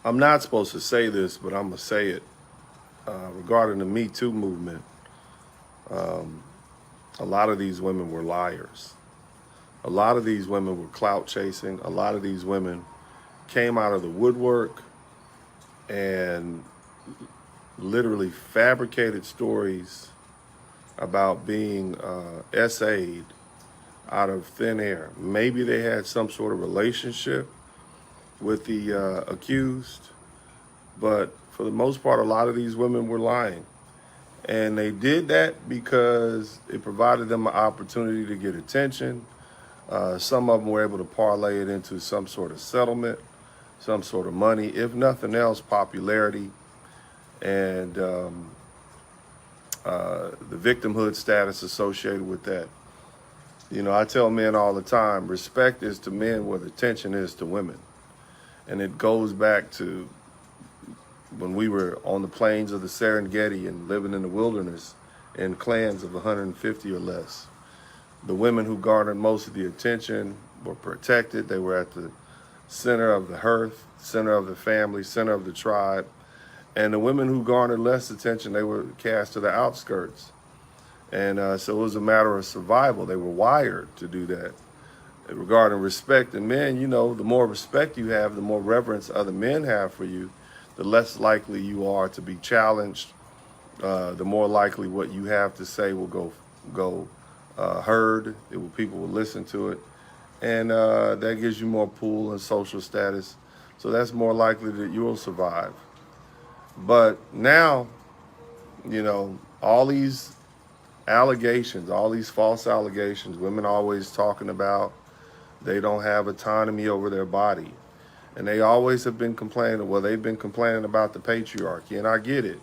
I'm not supposed to say this, but I'm going to say it. Regarding the Me Too movement, a lot of these women were liars. A lot of these women were clout chasing. A lot of these women came out of the woodwork and literally fabricated stories about being SA'd out of thin air. Maybe they had some sort of relationship with the accused, but for the most part, a lot of these women were lying. And they did that because it provided them an opportunity to get attention. Some of them were able to parlay it into some sort of settlement, some sort of money, if nothing else, popularity, and the victimhood status associated with that. You know, I tell men all the time, respect is to men what attention is to women. And it goes back to when we were on the plains of the Serengeti and living in the wilderness in clans of 150 or less. The women who garnered most of the attention were protected. They were at the center of the hearth, center of the family, center of the tribe. And the women who garnered less attention, they were cast to the outskirts. And so it was a matter of survival. They were wired to do that. Regarding respect in men, you know, the more respect you have, the more reverence other men have for you, the less likely you are to be challenged. The more likely what you have to say will go heard. People will listen to it, and that gives you more pull and social status. So that's more likely that you'll survive. But now, you know, all these allegations, all these false allegations, women always talking about they don't have autonomy over their body. And they always have been complaining, well, they've been complaining about the patriarchy, and I get it.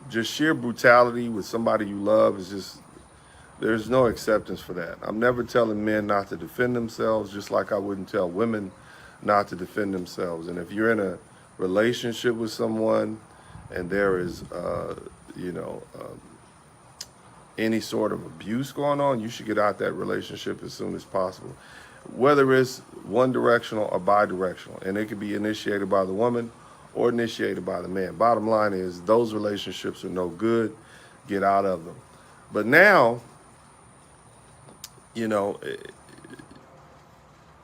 Just sheer brutality with somebody you love is just, there's no acceptance for that. I'm never telling men not to defend themselves, just like I wouldn't tell women not to defend themselves. And if you're in a relationship with someone and there is, any sort of abuse going on, you should get out that relationship as soon as possible. Whether it's one directional or bi-directional, and it could be initiated by the woman or initiated by the man. Bottom line is those relationships are no good. Get out of them. But now, you know,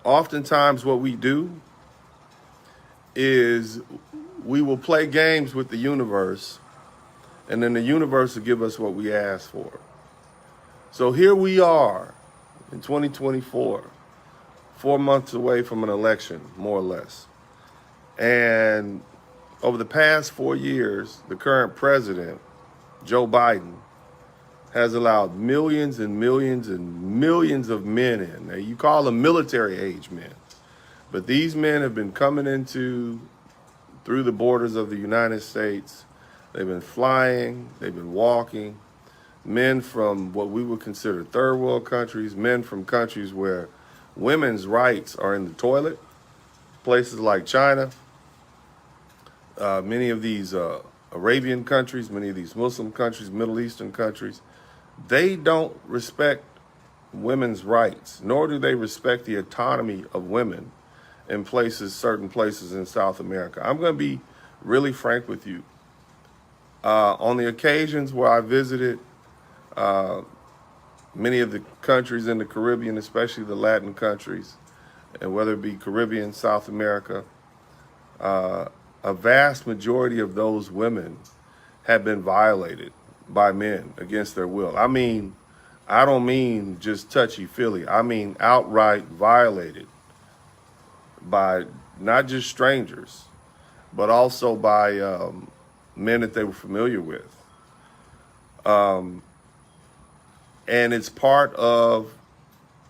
oftentimes what we do is we will play games with the universe, and then the universe will give us what we ask for. So here we are in 2024, 4 months away from an election, more or less. And over the past 4 years, the current president, Joe Biden, has allowed millions and millions and millions of men in. Now, you call them military age men, but these men have been coming through the borders of the United States. They've been flying, they've been walking. Men from what we would consider third world countries, men from countries where women's rights are in the toilet, places like China, many of these Arabian countries, many of these Muslim countries, Middle Eastern countries, they don't respect women's rights, nor do they respect the autonomy of women in certain places in South America. I'm going to be really frank with you. On the occasions where I visited many of the countries in the Caribbean, especially the Latin countries, and whether it be Caribbean, South America, a vast majority of those women have been violated by men against their will. I mean, I don't mean just touchy-feely. I mean outright violated by not just strangers, but also by men that they were familiar with. And it's part of,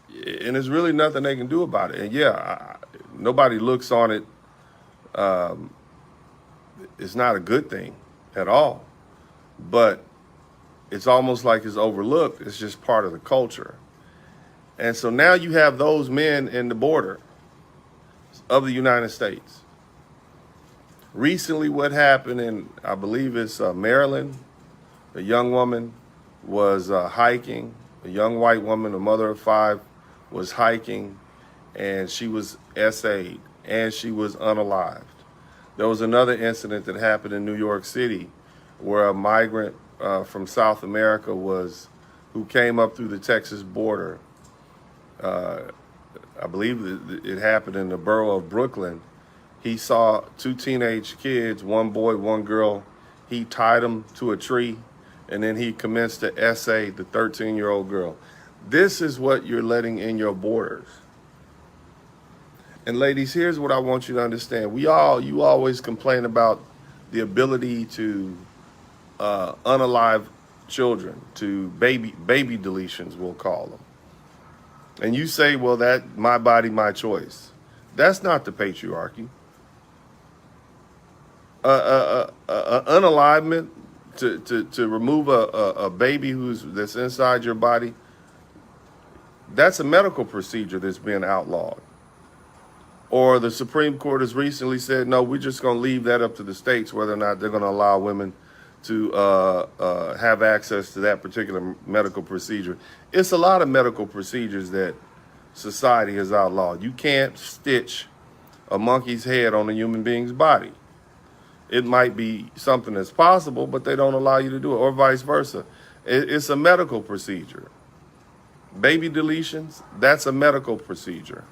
and there's really nothing they can do about it. And yeah, nobody looks on it. It's not a good thing at all, but it's almost like it's overlooked. It's just part of the culture. And so now you have those men in the border of the United States. Recently, what happened in, I believe it's Maryland, a young woman was hiking. A young white woman, a mother of 5, was hiking, and she was SA'd. and she was unalived. There was another incident that happened in New York City where a migrant from South America who came up through the Texas border. I believe it happened in the borough of Brooklyn. He saw two teenage kids, one boy, one girl. He tied them to a tree, and then he commenced to essay the 13-year-old girl. This is what you're letting in your borders. And ladies, here's what I want you to understand. You always complain about the ability to unalive children, to baby deletions, we'll call them. And you say, well, that my body, my choice. That's not the patriarchy. Unalivement, to remove a baby that's inside your body, that's a medical procedure that's been outlawed. Or the Supreme Court has recently said, no, we're just going to leave that up to the states whether or not they're going to allow women to have access to that particular medical procedure. It's a lot of medical procedures that society has outlawed. You can't stitch a monkey's head on a human being's body. It might be something that's possible, but they don't allow you to do it, or vice versa. It's a medical procedure. Baby deletions, that's a medical procedure.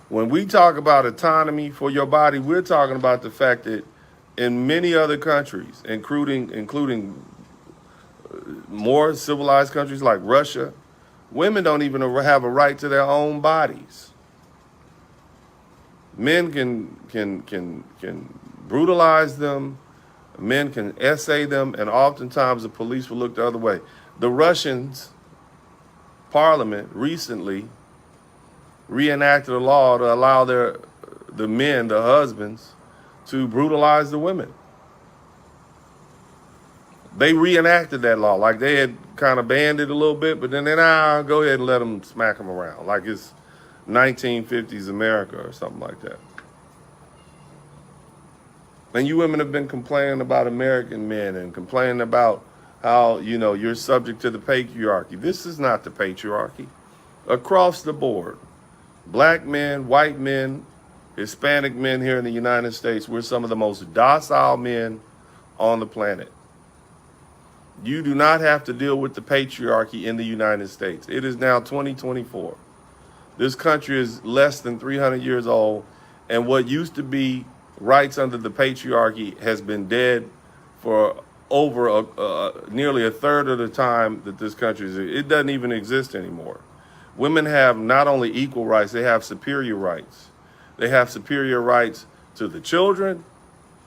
When we talk about autonomy for your body, we're talking about the fact that in many other countries, including more civilized countries like Russia, women don't even have a right to their own bodies. Men can brutalize them, men can essay them, and oftentimes the police will look the other way. The Russians' parliament recently reenacted a law to allow the men, the husbands, to brutalize the women. They reenacted that law, like they had kind of banned it a little bit, but then go ahead and let them smack them around, like it's 1950s America or something like that. And you women have been complaining about American men and complaining about how, you're subject to the patriarchy. This is not the patriarchy. Across the board, black men, white men, Hispanic men here in the United States, we're some of the most docile men on the planet. You do not have to deal with the patriarchy in the United States. It is now 2024. This country is less than 300 years old, and what used to be rights under the patriarchy has been dead for over nearly a third of the time that this country is. It doesn't even exist anymore. Women have not only equal rights, they have superior rights. They have superior rights to the children.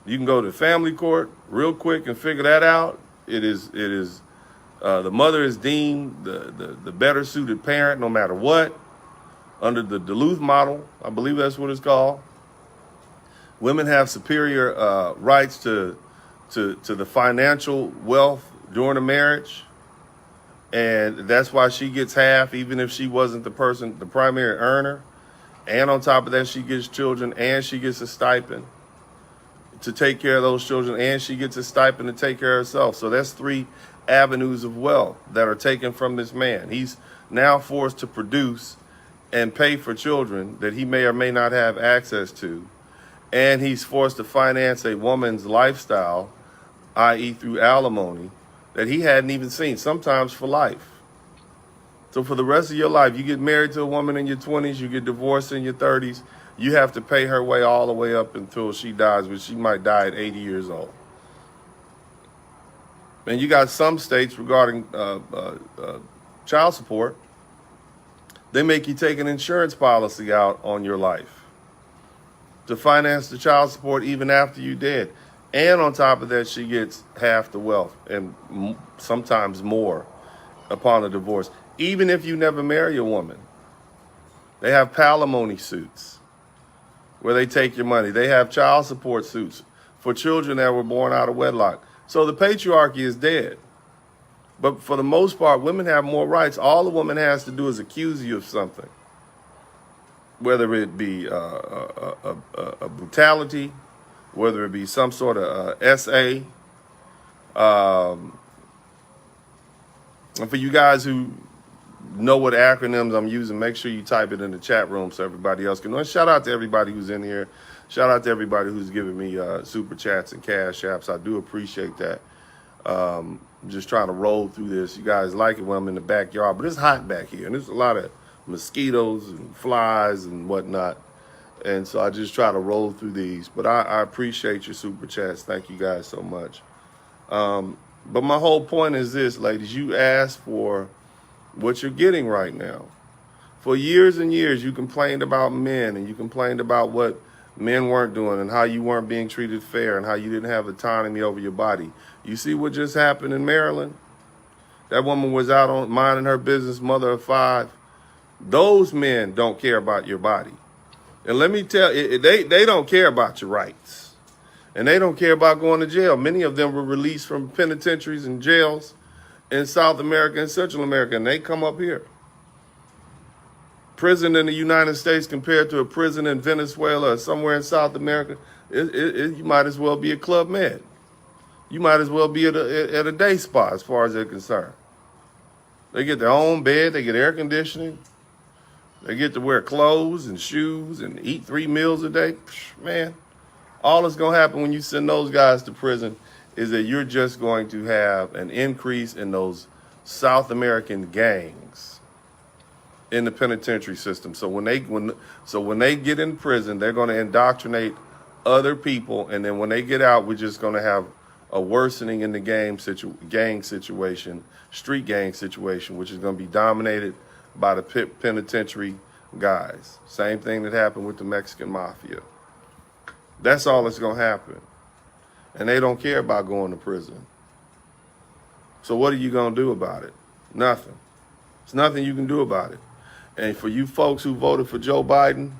You can go to family court real quick and figure that out. It is the mother is deemed the better suited parent no matter what. Under the Duluth model, I believe that's what it's called. Women have superior rights to the financial wealth during a marriage. And that's why she gets half, even if she wasn't the primary earner. And on top of that, she gets children and she gets a stipend to take care of those children, and she gets a stipend to take care of herself. So that's 3 avenues of wealth that are taken from this man. He's now forced to produce and pay for children that he may or may not have access to. And he's forced to finance a woman's lifestyle, i.e. through alimony, that he hadn't even seen, sometimes for life. So for the rest of your life, you get married to a woman in your 20s, you get divorced in your 30s, you have to pay her way all the way up until she dies, which she might die at 80 years old. And you got some states regarding child support, they make you take an insurance policy out on your life to finance the child support even after you're dead. And on top of that, she gets half the wealth and sometimes more upon a divorce. Even if you never marry a woman, they have palimony suits where they take your money. They have child support suits for children that were born out of wedlock. So the patriarchy is dead. But for the most part, women have more rights. All the woman has to do is accuse you of something, whether it be a brutality, whether it be some sort of SA. And for you guys who know what acronyms I'm using, make sure you type it in the chat room so everybody else can know. And shout out to everybody who's in here. Shout out to everybody who's giving me super chats and cash apps. I do appreciate that. Just trying to roll through this. You guys like it when I'm in the backyard, but it's hot back here, and there's a lot of mosquitoes and flies and whatnot. And so I just try to roll through these. But I appreciate your super chats. Thank you guys so much. But my whole point is this, ladies. You asked for what you're getting right now. For years and years, you complained about men, and you complained about what men weren't doing and how you weren't being treated fair and how you didn't have autonomy over your body. You see what just happened in Maryland? That woman was out on minding her business, mother of 5. Those men don't care about your body. And let me tell you, they don't care about your rights. And they don't care about going to jail. Many of them were released from penitentiaries and jails in South America and Central America, and they come up here. Prison in the United States compared to a prison in Venezuela or somewhere in South America, you might as well be a Club Med. You might as well be at a day spa as far as they're concerned. They get their own bed, they get air conditioning, they get to wear clothes and shoes and eat 3 meals a day. Man, all that's going to happen when you send those guys to prison is that you're just going to have an increase in those South American gangs in the penitentiary system. So when they get in prison, they're going to indoctrinate other people, and then when they get out, we're just going to have a worsening in the gang situation, street gang situation, which is going to be dominated by the penitentiary guys. Same thing that happened with the Mexican mafia. That's all that's going to happen. And they don't care about going to prison. So what are you going to do about it? Nothing. There's nothing you can do about it. And for you folks who voted for Joe Biden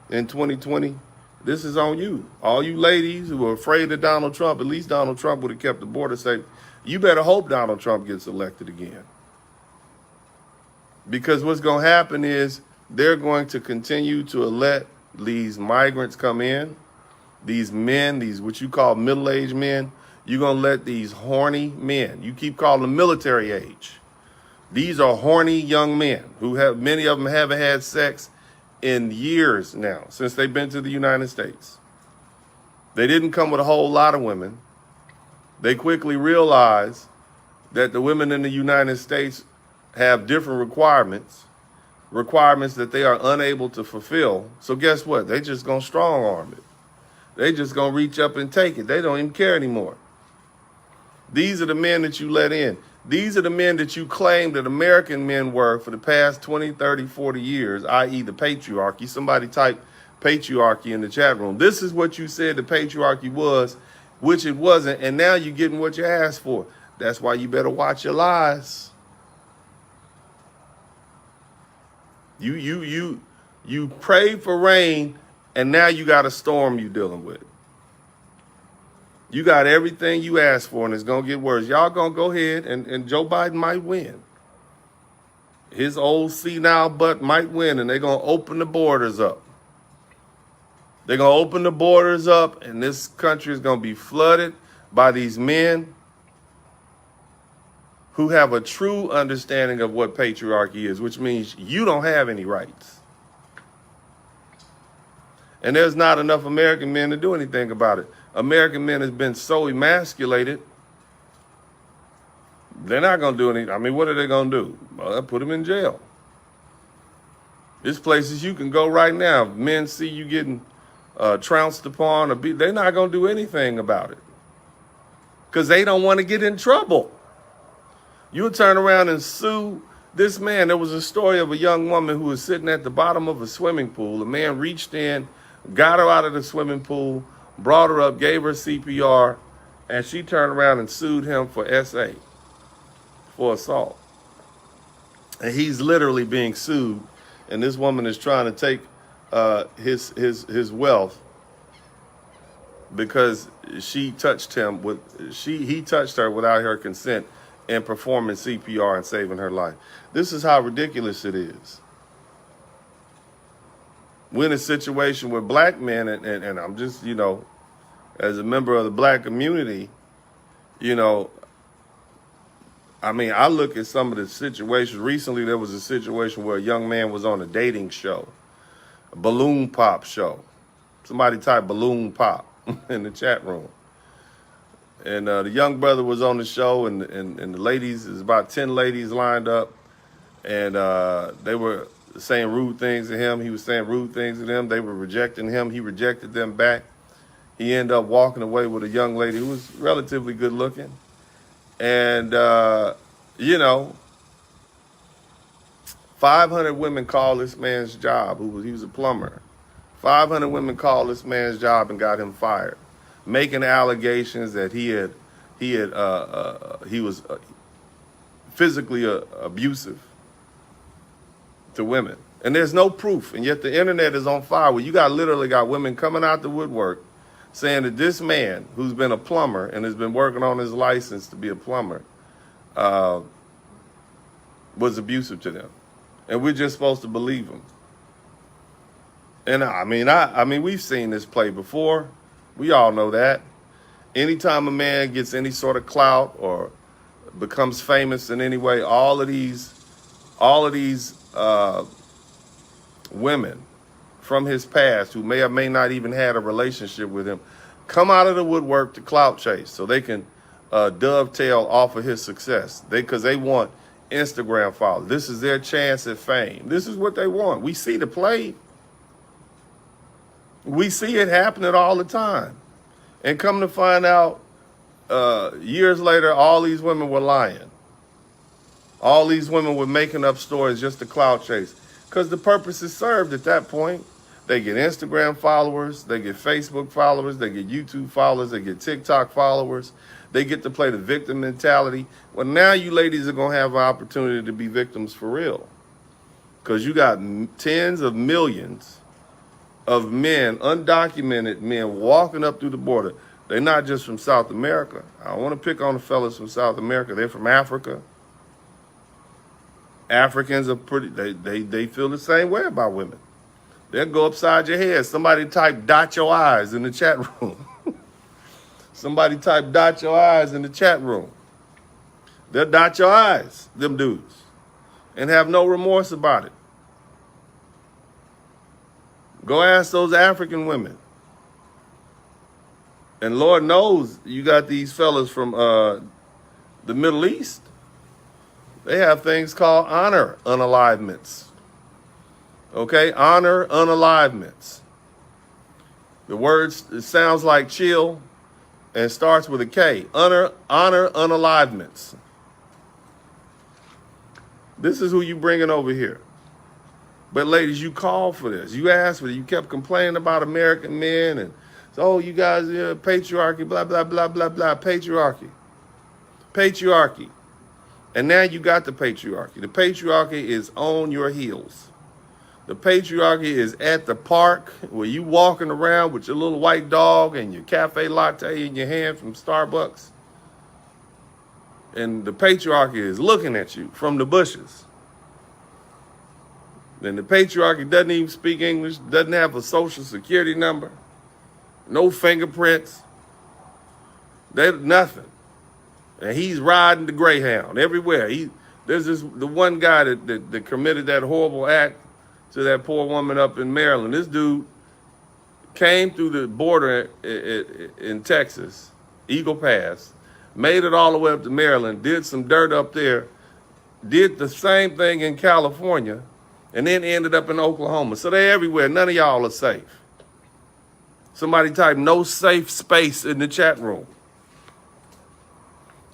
in 2020, this is on you. All you ladies who are afraid of Donald Trump, at least Donald Trump would have kept the border safe. You better hope Donald Trump gets elected again. Because what's going to happen is they're going to continue to let these migrants come in, these men, these what you call middle-aged men. You're going to let these horny men, you keep calling them military age. These are horny young men who many of them haven't had sex in years now, since they've been to the United States. They didn't come with a whole lot of women. They quickly realized that the women in the United States have different requirements that they are unable to fulfill. So guess what? They just gonna strong arm it. They just gonna reach up and take it. They don't even care anymore. These are the men that you let in. These are the men that you claim that American men were for the past 20, 30, 40 years, i.e. the patriarchy. Somebody type patriarchy in the chat room. This is what you said the patriarchy was, which it wasn't, and now you're getting what you asked for. That's why you better watch your lies. You prayed for rain, and now you got a storm you're dealing with. You got everything you asked for, and it's going to get worse. Y'all going to go ahead, and Joe Biden might win. His old senile butt might win, and they're going to open the borders up. They're going to open the borders up, and this country is going to be flooded by these men who have a true understanding of what patriarchy is, which means you don't have any rights. And there's not enough American men to do anything about it. American men has been so emasculated, they're not going to do anything. I mean, what are they going to do? Well, they'll put them in jail. There's places you can go right now. If men see you getting trounced upon or beat, they're not going to do anything about it because they don't want to get in trouble. You'll turn around and sue this man. There was a story of a young woman who was sitting at the bottom of a swimming pool. A man reached in, got her out of the swimming pool, brought her up, gave her CPR, and she turned around and sued him for SA, for assault. And he's literally being sued, and this woman is trying to take his wealth because he touched her without her consent and performing CPR and saving her life. This is how ridiculous it is. We're in a situation where black men, and I'm just, as a member of the black community, I mean, I look at some of the situations. Recently, there was a situation where a young man was on a dating show, a balloon pop show. Somebody typed balloon pop in the chat room. And the young brother was on the show, and the ladies, there's about 10 ladies lined up, and they were saying rude things to him. He was saying rude things to them. They were rejecting him. He rejected them back. He ended up walking away with a young lady who was relatively good looking. And, 500 women called this man's job. He was a plumber. 500 women called this man's job and got him fired, making allegations that he was physically abusive to women. And there's no proof. And yet the internet is on fire where you literally got women coming out the woodwork saying that this man, who's been a plumber and has been working on his license to be a plumber, was abusive to them. And we're just supposed to believe him. And I mean, we've seen this play before. We all know that. Anytime a man gets any sort of clout or becomes famous in any way, all of these women from his past who may or may not even had a relationship with him come out of the woodwork to clout chase so they can dovetail off of his success. Because they want Instagram followers. This is their chance at fame. This is what they want. We see the play. We see it happening all the time. And come to find out, years later, all these women were lying. All these women were making up stories just to clout chase. Because the purpose is served at that point. They get Instagram followers, they get Facebook followers, they get YouTube followers, they get TikTok followers. They get to play the victim mentality. Well, now you ladies are going to have an opportunity to be victims for real. Because you got tens of millions of men, undocumented men, walking up through the border. They're not just from South America. I don't want to pick on the fellas from South America. They're from Africa. Africans are they feel the same way about women. They'll go upside your head. Somebody type dot your I's in the chat room. Somebody type dot your I's in the chat room. They'll dot your I's, them dudes, and have no remorse about it. Go ask those African women. And Lord knows you got these fellas from the Middle East. They have things called honor unalivements. Okay, honor unalivements. The word sounds like chill and starts with a K. Honor unalivements. This is who you bringing over here. But ladies, you called for this. You asked for it. You kept complaining about American men and, oh, you guys, patriarchy, blah, blah, blah, blah, blah, patriarchy. Patriarchy. And now you got the patriarchy. The patriarchy is on your heels. The patriarchy is at the park where you walking around with your little white dog and your cafe latte in your hand from Starbucks. And the patriarchy is looking at you from the bushes. And the patriarchy doesn't even speak English, doesn't have a social security number, no fingerprints, nothing. And he's riding the Greyhound everywhere. There's the one guy that committed that horrible act to that poor woman up in Maryland. This dude came through the border in Texas, Eagle Pass, made it all the way up to Maryland, did some dirt up there, did the same thing in California, and then ended up in Oklahoma. So they're everywhere. None of y'all are safe. Somebody type no safe space in the chat room.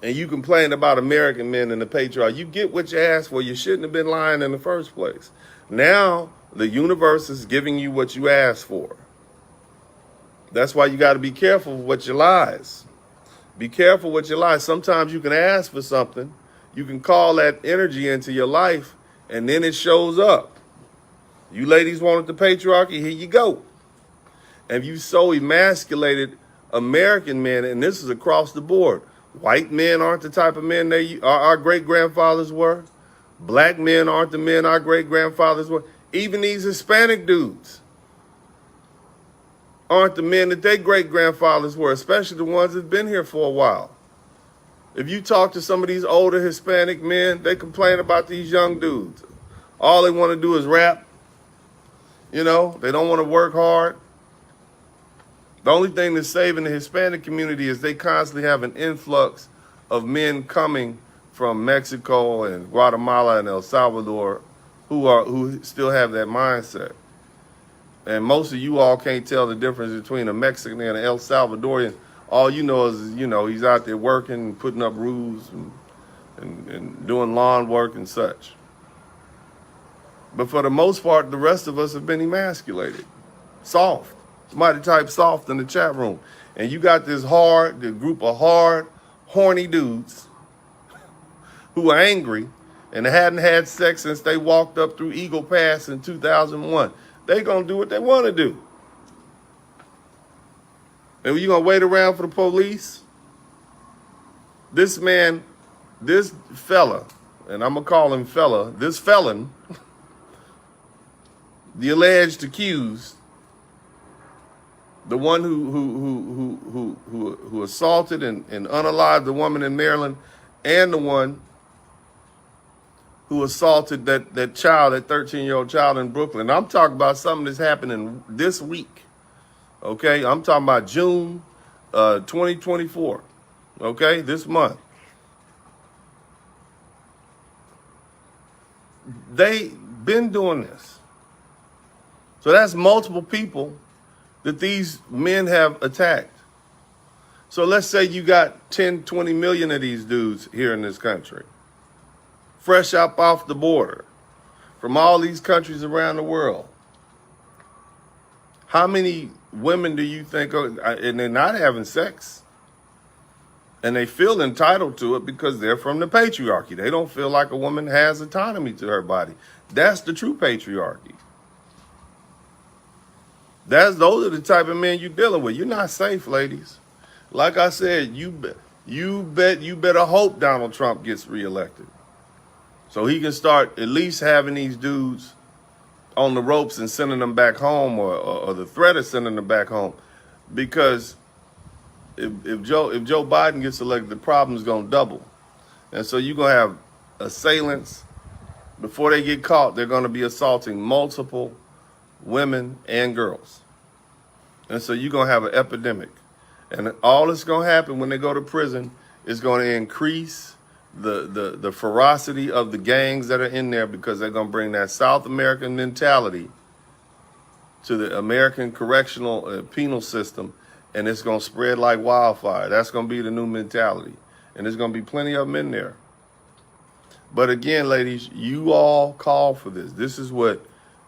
And you complain about American men and the patriarchy. You get what you asked for. You shouldn't have been lying in the first place. Now the universe is giving you what you asked for. That's why you got to be careful with your lies. Be careful with your lies. Sometimes you can ask for something. You can call that energy into your life, and then it shows up. You ladies wanted the patriarchy, here you go. And you so emasculated American men, and this is across the board. White men aren't the type of men our great-grandfathers were. Black men aren't the men our great-grandfathers were. Even these Hispanic dudes aren't the men that their great-grandfathers were, especially the ones that've been here for a while. If you talk to some of these older Hispanic men, they complain about these young dudes. All they want to do is rap. You know, they don't want to work hard. The only thing that's saving the Hispanic community is they constantly have an influx of men coming from Mexico and Guatemala and El Salvador who still have that mindset. And most of you all can't tell the difference between a Mexican and an El Salvadorian. All you know is, you know, he's out there working, putting up roofs and doing lawn work and such. But for the most part, the rest of us have been emasculated, soft. Somebody type soft in the chat room. And you got this group of hard, horny dudes who are angry and hadn't had sex since they walked up through Eagle Pass in 2001. They gonna do what they want to do. And you gonna wait around for the police? This man, this fella, and I'm gonna call him fella, this felon, the alleged accused, the one who assaulted and unalived the woman in Maryland, and the one who assaulted that child, that 13-year-old child in Brooklyn. I'm talking about something that's happening this week. Okay, I'm talking about June 2024. Okay, this month. They been doing this. So that's multiple people that these men have attacked. So let's say you got 10, 20 million of these dudes here in this country, fresh up off the border from all these countries around the world. How many women do you think are, and they're not having sex, and they feel entitled to it because they're from the patriarchy. They don't feel like a woman has autonomy to her body. That's the true patriarchy. Those are the type of men you're dealing with. You're not safe, ladies. Like I said, you better hope Donald Trump gets reelected, so he can start at least having these dudes on the ropes and sending them back home, or the threat of sending them back home. Because if Joe Biden gets elected, the problem's gonna double, and so you're gonna have assailants. Before they get caught, they're gonna be assaulting multiple women and girls. And so you're gonna have an epidemic. And all that's gonna happen when they go to prison is gonna increase the ferocity of the gangs that are in there, because they're gonna bring that South American mentality to the American correctional penal system, and it's gonna spread like wildfire. That's gonna be the new mentality. And there's gonna be plenty of them in there. But again, ladies, you all call for this. This is what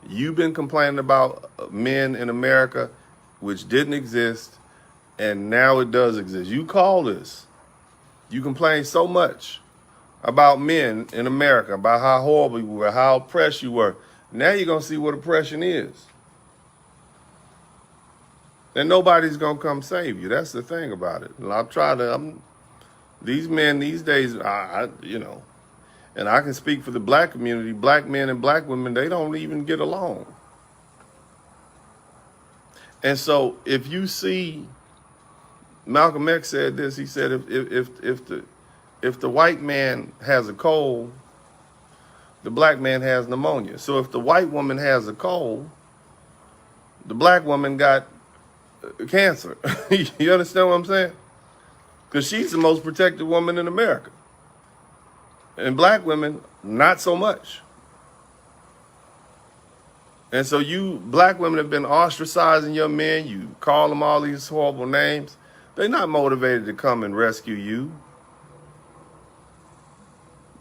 you've been complaining about, men in America, which didn't exist, and now it does exist. You call this. You complain so much about men in America, about how horrible you were, how oppressed you were. Now you're going to see what oppression is. And nobody's going to come save you. That's the thing about it. And these men these days, you know, and I can speak for the black community. Black men and black women, they don't even get along. And so if you see, Malcolm X said this, he said, if the white man has a cold, the black man has pneumonia. So if the white woman has a cold, the black woman got cancer. You understand what I'm saying? Because she's the most protected woman in America. And black women, not so much. And so you black women have been ostracizing your men. You call them all these horrible names. They're not motivated to come and rescue you.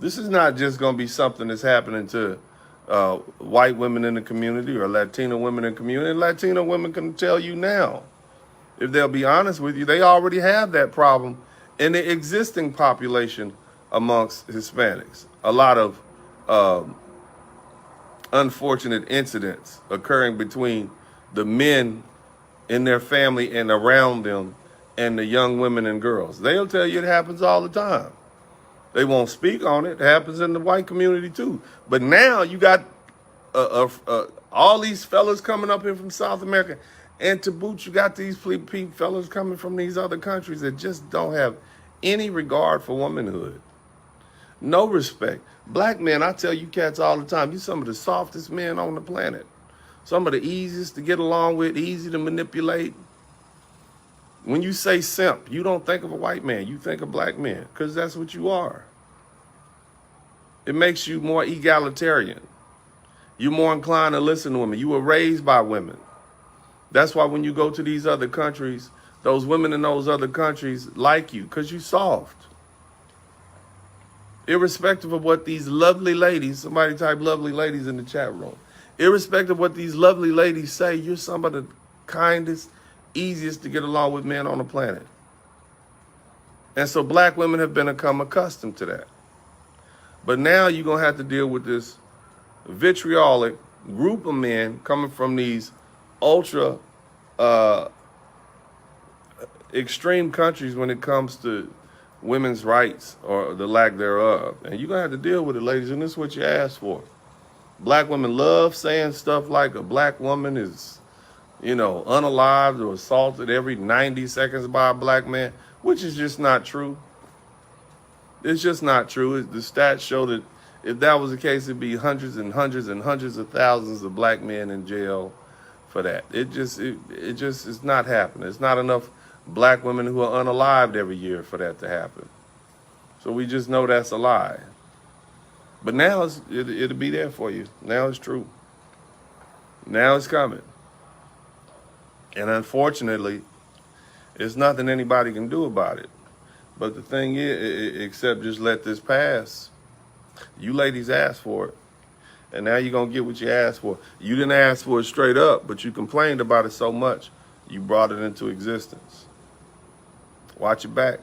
This is not just going to be something that's happening to white women in the community or Latino women in the community. And Latino women can tell you now, if they'll be honest with you, they already have that problem in the existing population amongst Hispanics. A lot of unfortunate incidents occurring between the men in their family and around them and the young women and girls. They'll tell you it happens all the time. They won't speak on it. It happens in the white community too. But now you got all these fellas coming up here from South America. And to boot, you got these fellas coming from these other countries that just don't have any regard for womanhood. No respect. Black men, I tell you cats all the time, you some of the softest men on the planet. Some of the easiest to get along with, easy to manipulate. When you say simp, you don't think of a white man, you think of black men, because that's what you are. It makes you more egalitarian. You're more inclined to listen to women. You were raised by women. That's why when you go to these other countries, those women in those other countries like you, because you're soft. Irrespective of what these lovely ladies, somebody type lovely ladies in the chat room. Irrespective of what these lovely ladies say, you're some of the kindest, easiest to get along with men on the planet. And so black women have become accustomed to that. But now you're going to have to deal with this vitriolic group of men coming from these ultra extreme countries when it comes to women's rights or the lack thereof. And you're going to have to deal with it, ladies, and this is what you asked for. Black women love saying stuff like a black woman is, unalived or assaulted every 90 seconds by a black man, which is just not true. It's just not true. The stats show that if that was the case, it'd be hundreds and hundreds and hundreds of thousands of black men in jail for that. It just is not happening. It's not enough black women who are unalived every year for that to happen. So we just know that's a lie. But now it'll be there for you. Now it's true. Now it's coming. And unfortunately, there's nothing anybody can do about it. But the thing is, except just let this pass. You ladies asked for it. And now you're going to get what you asked for. You didn't ask for it straight up, but you complained about it so much, you brought it into existence. Watch your back.